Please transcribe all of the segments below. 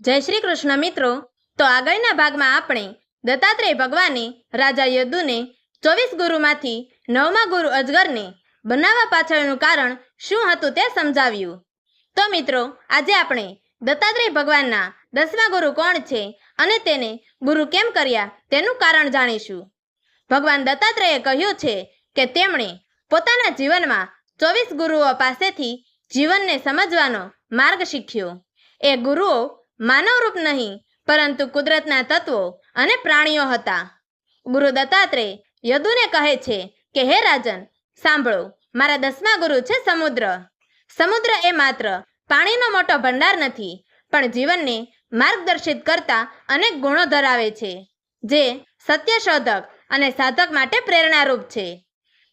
જય શ્રી કૃષ્ણ મિત્રો. તો આગળના ભાગમાં આપણે દત્તાત્રેય ભગવાને રાજા યદુને 24 ગુરુમાંથી 9મા ગુરુ અજગરને બનાવવા પાછળનું કારણ શું હતું તે સમજાવ્યું. તો મિત્રો, આજે આપણે દત્તાત્રેય ભગવાનના 10મા ગુરુ કોણ છે અને તેને ગુરુ કેમ કર્યા તેનું કારણ જાણીશું. ભગવાન દત્તાત્રેયે કહ્યું છે કે તેમણે પોતાના જીવનમાં 24 ગુરુઓ પાસેથી જીવનને સમજવાનો માર્ગ શીખ્યો. એ ગુરુઓ માનવરૂપ નહીં પરંતુ કુદરતના તત્વો અને પ્રાણીઓ હતા. ગુરુ દત્તાત્રેય યદુને કહે છે કે હે રાજન, સાંભળો, મારા 10મા ગુરુ છે સમુદ્ર. સમુદ્ર એ માત્ર પાણીનો મોટો ભંડાર નથી, પણ જીવનને માર્ગદર્શિત કરતા અનેક ગુણો ધરાવે છે, જે સત્યશોધક અને સાધક માટે પ્રેરણારૂપ છે.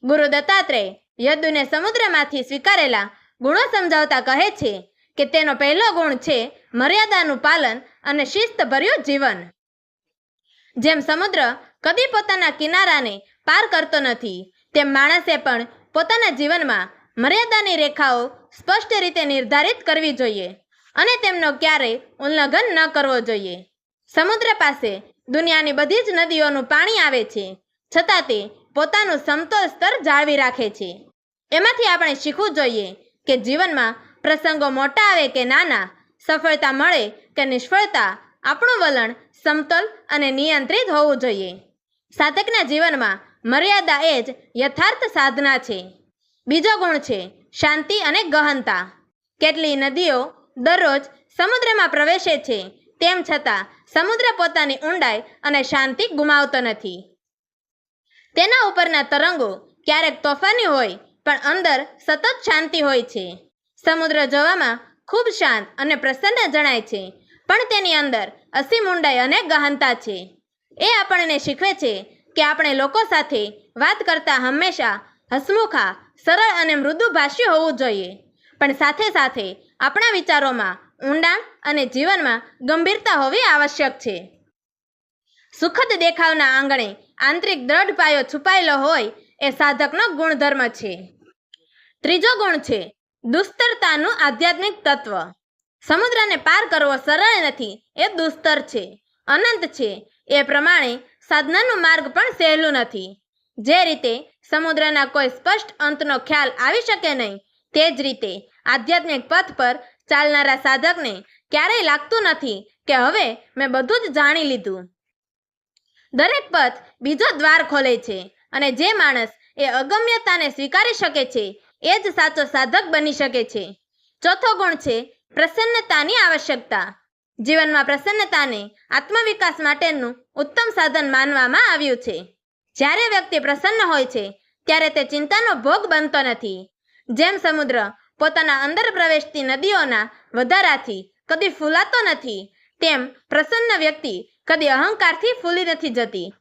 ગુરુ દત્તાત્રેય યદુને સમુદ્રમાંથી સ્વીકારેલા ગુણો સમજાવતા કહે છે કે તેનો પહેલો ગુણ છે મર્યાદાનું પાલન અને શિસ્તભર્યું જીવન. જેમ સમુદ્ર કદી પોતાના કિનારાને પાર કરતો નથી, તેમ માણસે પણ પોતાના જીવનમાં મર્યાદાની રેખાઓ સ્પષ્ટ રીતે નિર્ધારિત કરવી જોઈએ અને તેમનો ક્યારેય ઉલ્લંઘન ન કરવો જોઈએ. સમુદ્ર પાસે દુનિયાની બધી જ નદીઓનું પાણી આવે છે, છતાં તે પોતાનું સમતોલ સ્તર જાળવી રાખે છે. એમાંથી આપણે શીખવું જોઈએ કે જીવનમાં પ્રસંગો મોટા આવે કે નાના, સફળતા મળે કે નિષ્ફળતા, આપણું વલણ સમતોલ અને નિયંત્રિત હોવું જોઈએ. સાધકના જીવનમાં મર્યાદા એ જ યથાર્થ સાધના છે. બીજો ગુણ છે શાંતિ અને ગહનતા. કેટલી નદીઓ દરરોજ સમુદ્રમાં પ્રવેશે છે, તેમ છતાં સમુદ્ર પોતાની ઊંડાઈ અને શાંતિ ગુમાવતો નથી. તેના ઉપરના તરંગો ક્યારેક તોફાની હોય, પણ અંદર સતત શાંતિ હોય છે. સમુદ્ર જોવામાં ખૂબ શાંત અને પ્રસન્ન જણાય છે, પણ તેની અંદર અસીમ ઊંડાઈ અને ગહનતા છે. એ આપણને શીખવે છે કે આપણે લોકો સાથે વાત કરતા હંમેશા હસમુખા, સરળ અને મૃદુભાષી હોવું જોઈએ, પણ સાથે સાથે આપણા વિચારોમાં ઊંડાણ અને જીવનમાં ગંભીરતા હોવી આવશ્યક છે. સુખદ દેખાવના આંગણે આંતરિક દ્રઢ પાયો છુપાયેલો હોય એ સાધકનો ગુણધર્મ છે. ત્રીજો ગુણ છે દુસ્તરતાનું આધ્યાત્મિક તત્વ. સમુદ્રને પાર કરવો સરળ નથી, એ દુસ્તર છે, અનંત છે. એ પ્રમાણે સાધનાનું માર્ગ પણ સહેલું નથી. જે રીતે સમુદ્રના કોઈ સ્પષ્ટ અંતનો ખ્યાલ આવી શકે નહીં, તે જ રીતે આધ્યાત્મિક પથ પર ચાલનારા સાધકને ક્યારેય લાગતું નથી કે હવે મેં બધું જ જાણી લીધું. દરેક પથ બીજો દ્વાર ખોલે છે, અને જે માણસ એ અગમ્યતાને સ્વીકારી શકે છે એ જ સાચો સાધક બની શકે છે. ચોથો ગુણ છે પ્રસન્નતાની આવશ્યકતા. જીવનમાં પ્રસન્નતાને આત્મવિકાસ માટેનું ઉત્તમ સાધન માનવામાં આવ્યું છે. જ્યારે વ્યક્તિ પ્રસન્ન હોય છે ત્યારે તે ચિંતાનો ભોગ બનતો નથી. જેમ સમુદ્ર પોતાના અંદર પ્રવેશતી નદીઓના વધારાથી કદી ફૂલાતો નથી, તેમ પ્રસન્ન વ્યક્તિ કદી અહંકારથી ફૂલી નથી જતી.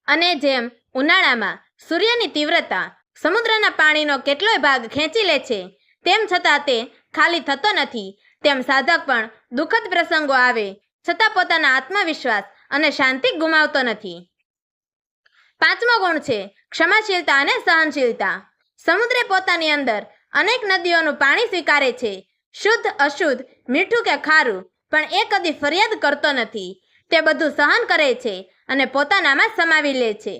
અને જેમ ઉનાળામાં સૂર્યની તીવ્રતા સમુદ્રના પાણીનો કેટલોય ભાગ ખેંચી લે છે, તેમ છતાં તે ખાલી થતો નથી, તેમ સાધક પણ દુઃખદ પ્રસંગો આવે છતાં પોતાના આત્મવિશ્વાસ અને શાંતિ ગુમાવતો નથી. પાંચમો ગુણ છે ક્ષમાશીલતા અને સહનશીલતા. સમુદ્રે પોતાની અંદર અનેક નદીઓનું પાણી સ્વીકારે છે, શુદ્ધ, અશુદ્ધ, મીઠું કે ખારું, પણ એ કદી ફરિયાદ કરતો નથી. તે બધું સહન કરે છે અને પોતાનામાં સમાવી લે છે.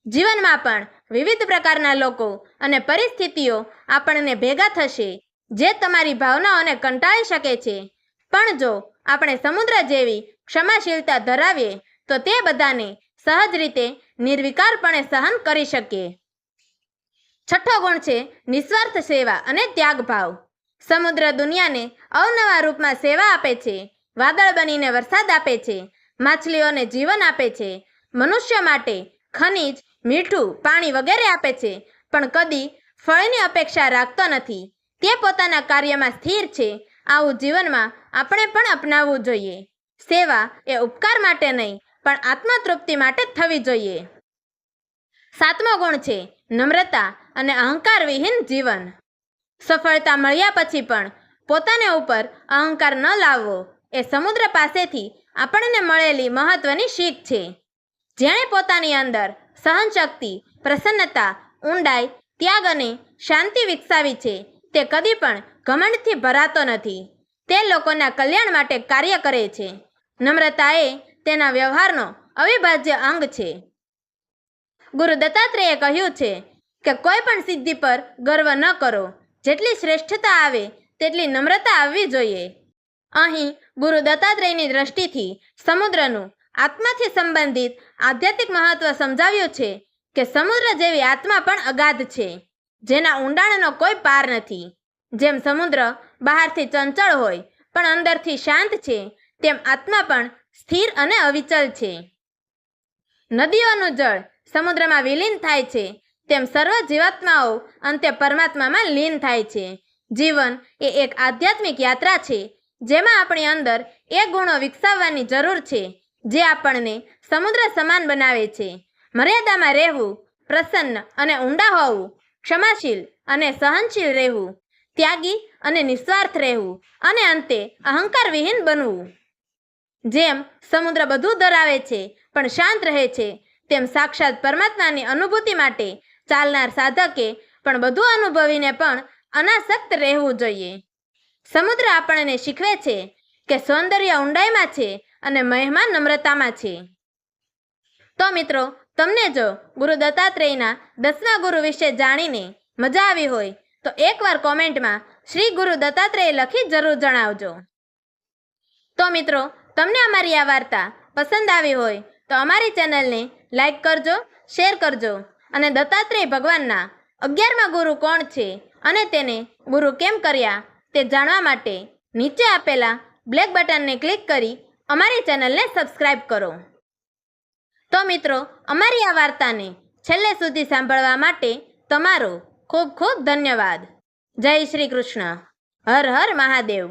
જીવનમાં પણ વિવિધ પ્રકારના લોકો અને પરિસ્થિતિઓ આપણને ભેગા થશે, જે તમારી ભાવનાઓને કંટાળી શકે છે, પણ જો આપણે સમુદ્ર જેવી ક્ષમાશીલતા ધરાવીએ તો તે બધાને સહજ રીતે નિર્વિકારપણે સહન કરી શકીએ. છઠ્ઠો ગુણ છે નિસ્વાર્થ સેવા અને ત્યાગભાવ. સમુદ્ર દુનિયાને અવનવા રૂપમાં સેવા આપે છે. વાદળ બનીને વરસાદ આપે છે, માછલીઓને જીવન આપે છે, મનુષ્ય માટે ખનિજ, મીઠું, પાણી વગેરે આપે છે, પણ કદી ફળની અપેક્ષા રાખતો નથી. તે પોતાના કાર્યમાં સ્થિર છે. આવું જીવનમાં આપણે પણ અપનાવવું જોઈએ. સેવા એ ઉપકાર માટે નહીં, પણ આત્મતૃપ્તિ માટે થવી જોઈએ. સાતમો ગુણ છે નમ્રતા અને અહંકાર વિહીન જીવન. સફળતા મળ્યા પછી પણ પોતાને ઉપર અહંકાર ન લાવવો એ સમુદ્ર પાસેથી આપણને મળેલી મહત્વની શીખ છે. જેણે પોતાની અંદર સહનશક્તિ, પ્રસન્નતા, ઊંડાઈ, ત્યાગ અને શાંતિ વિકસાવી છે, તે કદી પણ ઘમંડથી ભરાતો નથી. તે લોકોના કલ્યાણ માટે કાર્ય કરે છે. નમ્રતા એ તેના વ્યવહારનો અવિભાજ્ય અંગ છે. ગુરુ દત્તાત્રેયે કહ્યું છે કે કોઈ પણ સિદ્ધિ પર ગર્વ ન કરો. જેટલી શ્રેષ્ઠતા આવે તેટલી નમ્રતા આવવી જોઈએ. અહીં ગુરુ દત્તાત્રેયની દ્રષ્ટિથી સમુદ્રનું આત્માથી સંબંધિત આધ્યાત્મિક મહત્વ સમજાવ્યું છે કે સમુદ્ર જેવી આત્મા પણ અગાધ છે, જેના ઊંડાણનો કોઈ પાર નથી. જેમ સમુદ્ર બહારથી ચંચળ હોય પણ અંદરથી શાંત છે, તેમ આત્મા પણ સ્થિર અને અવિચલ છે. નદીઓનું જળ સમુદ્રમાં વિલીન થાય છે, તેમ સર્વ જીવાત્માઓ અંતે પરમાત્મામાં લીન થાય છે. જીવન એ એક આધ્યાત્મિક યાત્રા છે, જેમાં આપણી અંદર એ ગુણો વિકસાવવાની જરૂર છે જે આપણને સમુદ્ર સમાન બનાવે છે. મર્યાદામાં રહેવું, પ્રસન્ન અને ઊંડા હોવું, ક્ષમાશીલ અને સહનશીલ રહેવું, ત્યાગી અને નિસ્વાર્થ રહેવું અને અંતે અહંકાર વિહીન બનવું. જેમ સમુદ્ર બધું ધરાવે છે પણ શાંત રહે છે, તેમ સાક્ષાત પરમાત્માની અનુભૂતિ માટે ચાલનાર સાધકે પણ બધું અનુભવીને પણ અનાસક્ત રહેવું જોઈએ. સમુદ્ર આપણને શીખવે છે કે સૌંદર્ય ઊંડાઈમાં છે અને મહિમા નમ્રતામાં છે. તો મિત્રો, તમને જો ગુરુ દત્તાત્રેયના 10મા ગુરુ વિશે જાણીને મજા આવી હોય તો એકવાર કોમેન્ટમાં શ્રી ગુરુ દત્તાત્રેય લખી જરૂર જણાવજો. તો મિત્રો, તમને અમારી આ વાર્તા પસંદ આવી હોય તો અમારી ચેનલને લાઈક કરજો, શેર કરજો અને દત્તાત્રેય ભગવાનના 11મા ગુરુ કોણ છે અને તેને ગુરુ કેમ કર્યા તે જાણવા માટે નીચે આપેલા બ્લેક બટનને ક્લિક કરી અમારી ચેનલને સબસ્ક્રાઈબ કરો. તો મિત્રો, અમારી આ વાર્તાને છેલ્લે સુધી સાંભળવા માટે તમારો ખૂબ ખૂબ ધન્યવાદ. જય શ્રી કૃષ્ણ. હર હર મહાદેવ.